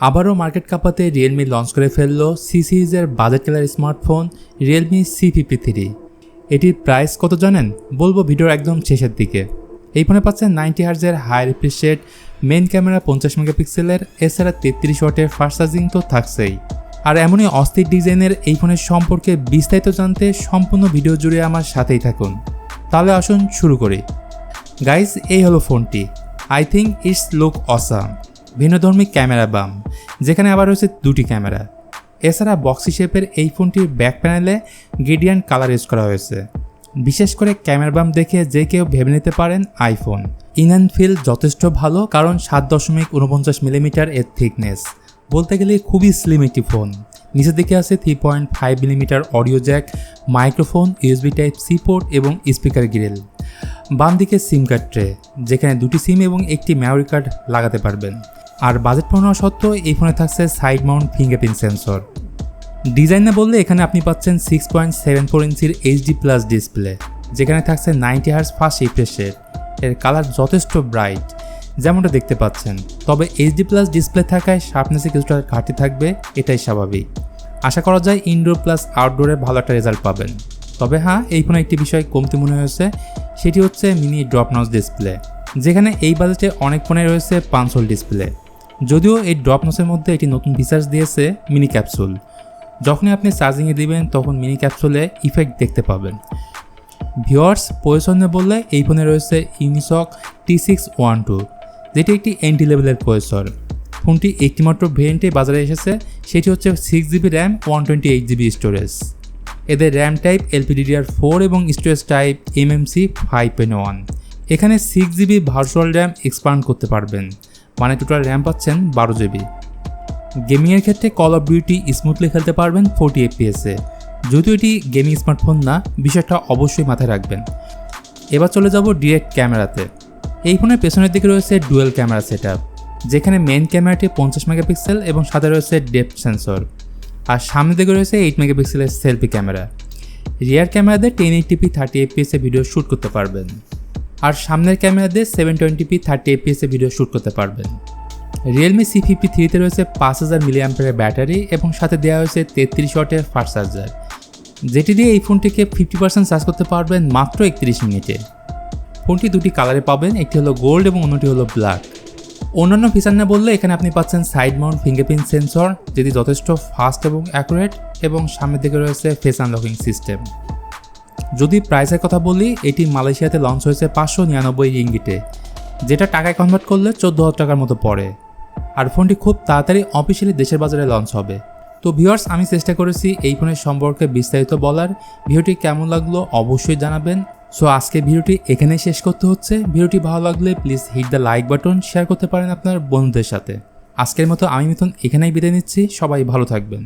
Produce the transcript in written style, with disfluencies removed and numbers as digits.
আবারও market কাঁপাতে Realme launch করে ফেলল সি সিরিজের বাজেট কিলার স্মার্টফোন রিয়েলমি C53। এটির প্রাইস কত জানেন? বলবো ভিডিওর একদম শেষের দিকে। এই ফোনে পাচ্ছেন 90 হার্জের high refresh rate, main camera 50 মেগাপিক্সেলের, এছাড়া 33 ওয়াটের ফাস্ট চার্জিং তো থাকছেই। আর এমনই অস্থির ডিজাইনের এই ফোনের সম্পর্কে বিস্তারিত জানতে সম্পূর্ণ ভিডিও জুড়ে আমার সাথেই থাকুন। তাহলে আসুন শুরু করি। গাইজ, এই হলো ফোনটি। I think it's look awesome. ভিন্নধর্মী ক্যামেরা বাম, যেখানে আবার রয়েছে দুটি ক্যামেরা। এছাড়া বক্সি শেপের এই ফোনটির ব্যাক প্যানেলে গ্রেডিয়েন্ট কালার ইউজ করা হয়েছে। বিশেষ করে ক্যামেরা বাম দেখে যে কেউ ভেবে নিতে পারেন আইফোন। ইন অ্যান্ড ফিল যথেষ্ট ভালো, কারণ 7.49 মিলিমিটার এর থিকনেস। বলতে গেলে খুবই স্লিম একটি ফোন। নিচের দিকে আছে 3.5 millimetre audio Jack, microphone, USB Type-C port এবং স্পিকার গ্রিল। বাম দিকে সিম কার্ড ট্রে, যেখানে দুটি সিম এবং একটি মেমোরি কার্ড লাগাতে পারবেন। আর বাজেট ফোন হওয়া সত্ত্বেও এই ফোনে থাকছে সাইড মাউন্ট ফিঙ্গারপ্রিন্ট সেন্সর। ডিজাইনে বললে এখানে আপনি পাচ্ছেন 6.74 ইঞ্চির HD+ ডিসপ্লে, যেখানে থাকছে 90 হার্জ ফাস্ট রিফ্রেশ রেট। এর কালার যথেষ্ট ব্রাইট, যেমনটা দেখতে পাচ্ছেন। তবে HD+ ডিসপ্লে থাকায় শার্পনেসে কিছুটা ঘাটতি থাকবে, এটাই স্বাভাবিক। আশা করা যায় ইনডোর প্লাস আউটডোরে ভালো একটা রেজাল্ট পাবেন। তবে হ্যাঁ, এই ফোনে একটি বিষয় কমতি মনে হয়েছে, সেটি হচ্ছে মিনি ড্রপ নচ ডিসপ্লে, যেখানে এই বাজেটে অনেক ফোনে রয়েছে পাঞ্চ হোল ডিসপ্লে। যদিও এই ড্রপ নচের মধ্যে একটি নতুন ফিচার্স দিয়েছে মিনি ক্যাপসুল। যখনই আপনি চার্জিংয়ে দিবেন তখন মিনি ক্যাপসুলে ইফেক্ট দেখতে পাবেন। ভিউয়ার্স, প্রসেসরে বললে এই ফোনে রয়েছে ইউনিসক T612, যেটি একটি এন্ট্রি লেভেলের প্রসেসর। ফোনটি একটিমাত্র ভেরিয়েন্টে বাজারে এসেছে, সেটি হচ্ছে 6GB র্যাম, 128GB স্টোরেজ। এদের র্যাম টাইপ LPDDR4 এবং স্টোরেজ টাইপ MMC 5.1। এখানে 6GB ভার্চুয়াল র্যাম এক্সপান্ড করতে পারবেন, মানে টোটাল র্যাম পাচ্ছেন 12GB। গেমিংয়ের ক্ষেত্রে কল অফ ডিউটি স্মুথলি খেলতে পারবেন 40 FPS-এ। যদিও এটি গেমিং স্মার্টফোন না, বিষয়টা অবশ্যই মাথায় রাখবেন। এবার চলে যাব ডিরেক্ট ক্যামেরাতে। এই ফোনের পেছনের দিকে রয়েছে ডুয়েল ক্যামেরা সেটআপ, যেখানে মেইন ক্যামেরাটি 50 মেগাপিক্সেল এবং সাথে রয়েছে ডেপথ সেন্সর। আর সামনের দিকে রয়েছে 8 মেগাপিক্সেলের সেলফি ক্যামেরা। রিয়ার ক্যামেরাতে 1080p 30 fps-এ ভিডিও শ্যুট করতে পারবেন। আর সামনের ক্যামেরাতে 720p 30 fps-এ ভিডিও শ্যুট করতে পারবেন। রিয়েলমি C53-তে রয়েছে 5000 mAh ব্যাটারি এবং সাথে দেওয়া হয়েছে 33 ওয়াটের ফাস্ট চার্জার, যেটি দিয়ে এই ফোনটিকে 50% চার্জ করতে পারবেন মাত্র 31 মিনিটে। ফোনটি দুটি কালারে পাবেন, একটি হলো গোল্ড এবং অন্যটি হলো ব্ল্যাক। অন্যান্য ফিচার না বললে এখানে আপনি পাচ্ছেন সাইড মাউন্ট ফিঙ্গারপ্রিন্ট সেন্সর, যেটি যথেষ্ট ফাস্ট এবং অ্যাকুরেট, এবং সামনের দিকে রয়েছে ফেস আনলকিং সিস্টেম। যদি প্রাইসের কথা বলি, এটি মালয়েশিয়াতে লঞ্চ হয়েছে 599 রিঙ্গিটে, যেটা টাকায় কনভার্ট করলে 14,000 টাকার মতো পড়ে। আর ফোনটি খুব তাড়াতাড়ি অফিসিয়ালি দেশের বাজারে লঞ্চ হবে। তো ভিউয়ার্স, আমি চেষ্টা করেছি এই ফোনের সম্পর্কে বিস্তারিত বলার। ভিডিওটি কেমন লাগলো অবশ্যই জানাবেন। সো আজকে ভিডিওটি এখানেই শেষ করতে হচ্ছে। ভিডিওটি ভালো লাগলে please hit the like button, share করতে পারেন আপনার বন্ধুদের সাথে। আজকের মতো আমি মিথুন এখানেই বিদায় নিচ্ছি। সবাই ভালো থাকবেন।